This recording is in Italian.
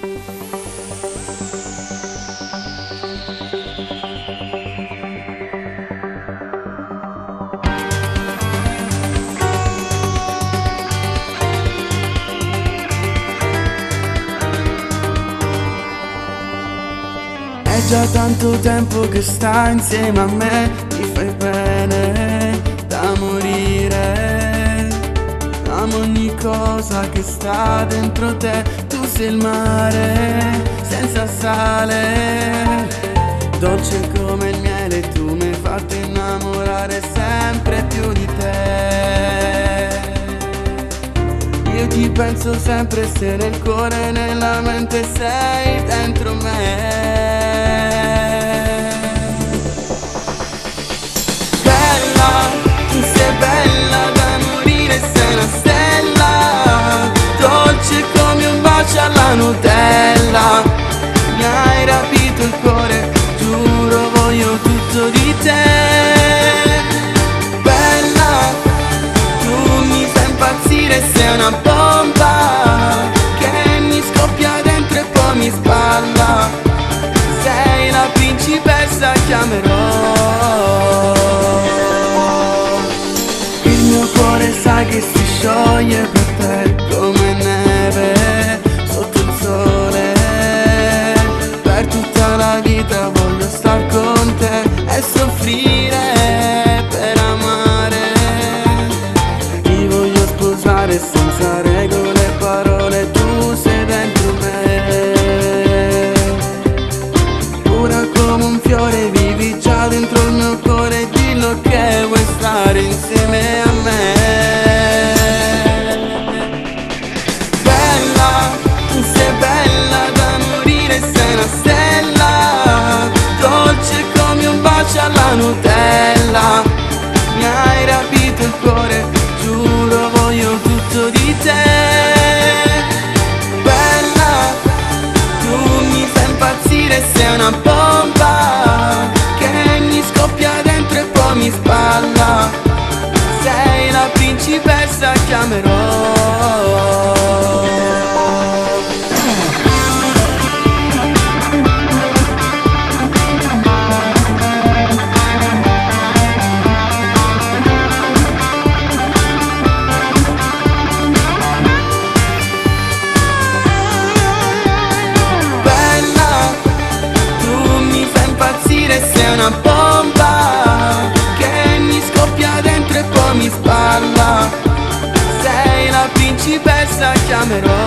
È già tanto tempo che stai insieme a me, mi fai bene da morire. Amo ogni cosa che sta dentro te, tu sei il mare senza sale, dolce come il miele, tu mi hai fatto innamorare sempre più di te. Io ti penso sempre, se nel cuore e nella mente sei dentro me. Tu sei bella da morire, sei una stella, dolce come un bacio alla Nutella. Mi hai rapito il cuore, giuro voglio tutto di te. Bella, tu mi fai impazzire, sei una bomba che mi scoppia dentro e poi mi spalla. Sei la principessa, chiamerò. Sai che si scioglie per te come neve sotto il sole. Per tutta la vita voglio star con te e soffrire per amare. Ti voglio sposare senza regole e parole, tu sei dentro me. Pura come un fiore, vivi già dentro il mio cuore, dillo che vuoi stare insieme a me. Alla Nutella, mi hai rapito il cuore, giuro voglio tutto di te. Bella, tu mi fai impazzire, sei una bomba che mi scoppia dentro e poi mi spalla. Sei la principessa, chiamerò. Sei una bomba che mi scoppia dentro e poi mi spalla. Sei la principessa, chiamerò.